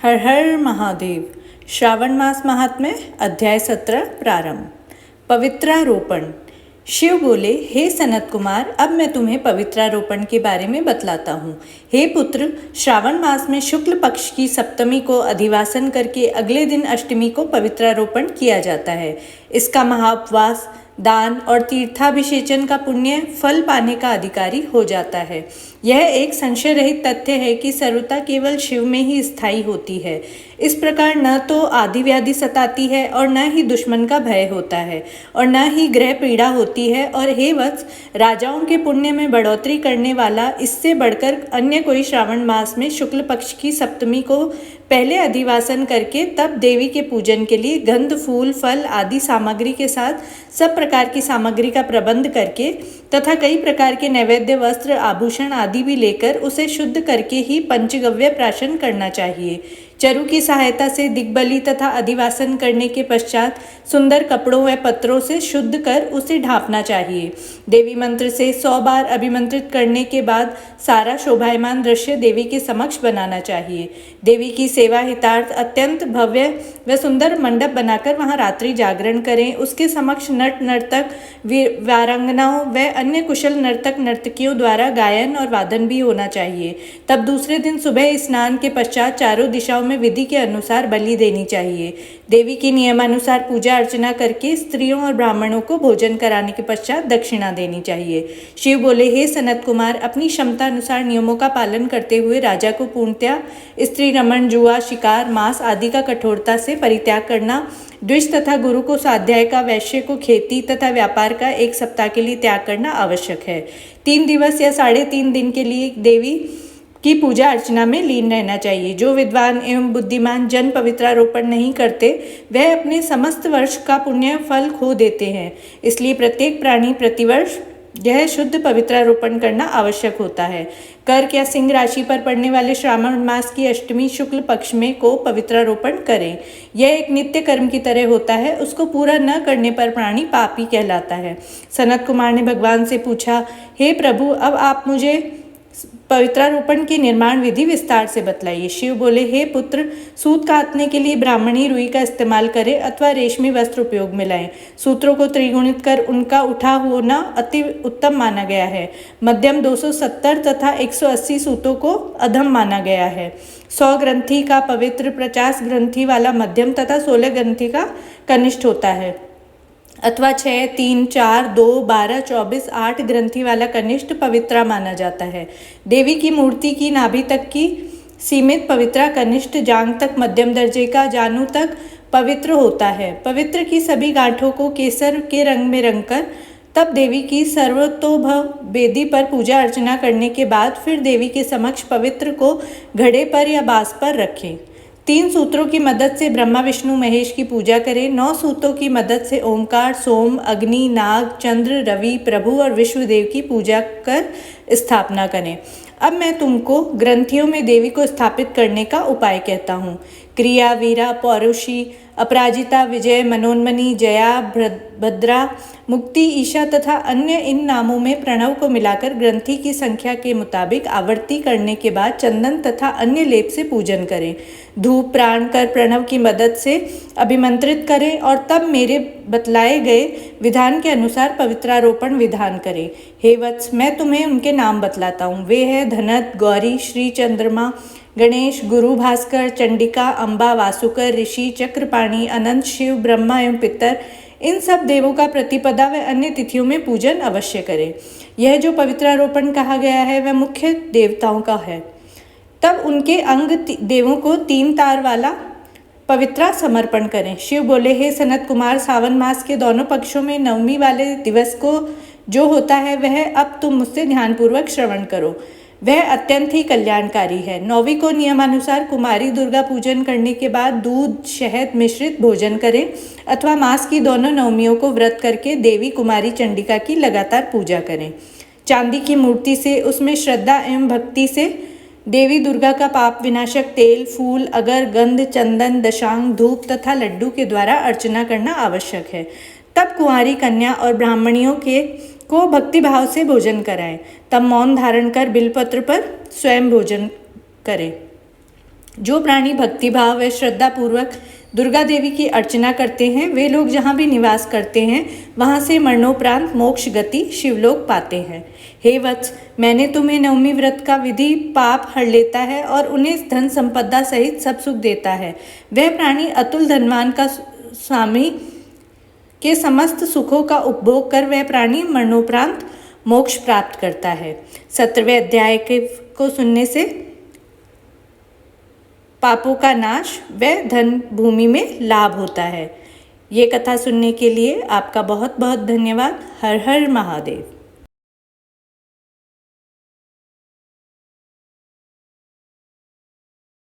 हर हर महादेव। श्रावण मास महात्म्य अध्याय 17 प्रारंभ। पवित्रारोपण। शिव बोले, हे सनत कुमार, अब मैं तुम्हें पवित्रारोपण के बारे में बतलाता हूँ। हे पुत्र, श्रावण मास में शुक्ल पक्ष की सप्तमी को अधिवासन करके अगले दिन अष्टमी को पवित्रारोपण किया जाता है। इसका महाउपवास, दान और तीर्थाभिषेचन का पुण्य फल पाने का अधिकारी हो जाता है। यह एक संशय रहित तथ्य है कि सर्वता केवल शिव में ही स्थायी होती है। इस प्रकार न तो आदि व्याधि सताती है और न ही दुश्मन का भय होता है और न ही ग्रह पीड़ा होती है। और हे वत्स, राजाओं के पुण्य में बढ़ोतरी करने वाला इससे बढ़कर अन्य कोई श्रावण मास में शुक्ल पक्ष की सप्तमी को पहले अधिवासन करके तब देवी के पूजन के लिए गंध, फूल, फल आदि सामग्री के साथ सब प्रकार की सामग्री का प्रबंध करके तथा कई प्रकार के नैवेद्य, वस्त्र, आभूषण आदि भी लेकर उसे शुद्ध करके ही पंचगव्य प्राशन करना चाहिए। चरु की सहायता से दिग्बली तथा अधिवासन करने के पश्चात सुंदर कपड़ों व पत्रों से शुद्ध कर उसे ढांपना चाहिए। देवी मंत्र से 100 बार अभिमंत्रित करने के बाद सारा शोभायमान दृश्य देवी के समक्ष बनाना चाहिए। देवी की सेवा हितार्थ अत्यंत भव्य व सुंदर मंडप बनाकर वहां रात्रि जागरण करें। उसके समक्ष नट नर्तक, वारांगनाओं व अन्य कुशल नर्तक नर्तकियों द्वारा गायन और वादन भी होना चाहिए। तब दूसरे दिन सुबह स्नान के पश्चात चारों दिशाओं में विधि के अनुसार बलि देनी चाहिए। देवी की नियमानुसार पूजा अर्चना करके स्त्रियों और ब्राह्मणों को भोजन कराने के पश्चात दक्षिणा देनी चाहिए। शिव बोले, हे सनत कुमार, अपनी क्षमता अनुसार नियमों का पालन करते हुए राजा को पूर्णतया स्त्री रमण, जुआ, शिकार, मांस आदि का कठोरता से परित्याग करना, द्विज तथा गुरु को स्वाध्याय का, वैश्य को खेती तथा व्यापार का 1 सप्ताह के लिए त्याग करना आवश्यक है। 3 दिवस या 3.5 दिन के लिए देवी की पूजा अर्चना में लीन रहना चाहिए। जो विद्वान एवं बुद्धिमान जन पवित्रारोपण नहीं करते वह अपने समस्त वर्ष का पुण्य फल खो देते हैं। इसलिए प्रत्येक प्राणी प्रतिवर्ष यह शुद्ध पवित्रारोपण करना आवश्यक होता है। कर्क या सिंह राशि पर पड़ने वाले श्रावण मास की अष्टमी शुक्ल पक्ष में को पवित्रारोपण करें। यह एक नित्य कर्म की तरह होता है। उसको पूरा न करने पर प्राणी पापी कहलाता है। सनत कुमार ने भगवान से पूछा, हे प्रभु, अब आप मुझे पवित्रारोपण की निर्माण विधि विस्तार से बतलाइए। शिव बोले, हे पुत्र, सूत काटने के लिए ब्राह्मणी रुई का इस्तेमाल करें अथवा रेशमी वस्त्र उपयोग में लाएं। सूत्रों को त्रिगुणित कर उनका उठा होना अति उत्तम माना गया है। मध्यम 270 तथा 180 सूतों को अधम माना गया है। 100 ग्रंथि का पवित्र, 50 ग्रंथि वाला मध्यम तथा 16 ग्रंथि का कनिष्ठ होता है अथवा 6, 3, 4, 2, 12, 24, 8 ग्रंथि वाला कनिष्ठ पवित्रा माना जाता है। देवी की मूर्ति की नाभि तक की सीमित पवित्रा कनिष्ठ, जांघ तक मध्यम दर्जे का, जानू तक पवित्र होता है। पवित्र की सभी गांठों को केसर के रंग में रंगकर तब देवी की सर्वतोभव वेदी पर पूजा अर्चना करने के बाद फिर देवी के समक्ष पवित्र को घड़े पर या बांस पर रखें। 3 सूत्रों की मदद से ब्रह्मा, विष्णु, महेश की पूजा करें। 9 सूतों की मदद से ओंकार, सोम, अग्नि, नाग, चंद्र, रवि, प्रभु और विश्वदेव की पूजा कर स्थापना करें। अब मैं तुमको ग्रंथियों में देवी को स्थापित करने का उपाय कहता हूँ। क्रिया, वीरा, पौरुषी, अपराजिता, विजय, मनोन्मनी, जया, भद्रा, मुक्ति, ईशा तथा अन्य इन नामों में प्रणव को मिलाकर ग्रंथि की संख्या के मुताबिक आवर्ती करने के बाद चंदन तथा अन्य लेप से पूजन करें। धूप प्राण कर प्रणव की मदद से अभिमंत्रित करें और तब मेरे बतलाए गए विधान के अनुसार पवित्रारोपण विधान करें। हे वत्स, मैं तुम्हें उनके नाम बतलाता हूँ। वे हैं धनत, गौरी, श्री चंद्रमा, गणेश, गुरु, भास्कर, चंडिका, अम्बा, वासुकर, ऋषि, चक्रपाणी, अनंत, शिव, ब्रह्मा एवं पितर। इन सब देवों का प्रतिपदा व अन्य तिथियों में पूजन अवश्य करें। यह जो पवित्रारोपण कहा गया है वह मुख्य देवताओं का है। तब उनके अंग देवों को 3 तार वाला पवित्रा समर्पण करें। शिव बोले, हे सनत कुमार, सावन मास के दोनों पक्षों में नवमी वाले दिवस को जो होता है वह अब तुम मुझसे ध्यानपूर्वक श्रवण करो। वह अत्यंत ही कल्याणकारी है। 9वीं को नियमानुसार कुमारी दुर्गा पूजन करने के बाद दूध, शहद मिश्रित भोजन करें अथवा मास की दोनों नवमियों को व्रत करके देवी कुमारी चंडिका की लगातार पूजा करें। चांदी की मूर्ति से उसमें श्रद्धा एवं भक्ति से देवी दुर्गा का पाप विनाशक तेल, फूल, अगर, गंध, चंदन, दशांग, धूप तथा लड्डू के द्वारा अर्चना करना आवश्यक है। तब कुंवारी कन्या और ब्राह्मणियों को भक्ति भाव से भोजन कराएं। तब मौन धारण कर बिलपत्र पर स्वयं भोजन करें। जो प्राणी भक्तिभाव व श्रद्धा पूर्वक दुर्गा देवी की अर्चना करते हैं वे लोग जहाँ भी निवास करते हैं वहाँ से मरणोपरांत मोक्ष गति शिवलोक पाते हैं। हे वत्स, मैंने तुम्हें नवमी व्रत का विधि पाप हर लेता है और उन्हें धन संपदा सहित सब सुख देता है। वह प्राणी अतुल धनवान का स्वामी के समस्त सुखों का उपभोग कर वह प्राणी मरणोपरांत मोक्ष प्राप्त करता है। 17वें अध्याय को सुनने से पापों का नाश व धन भूमि में लाभ होता है। ये कथा सुनने के लिए आपका बहुत बहुत धन्यवाद। हर हर महादेव।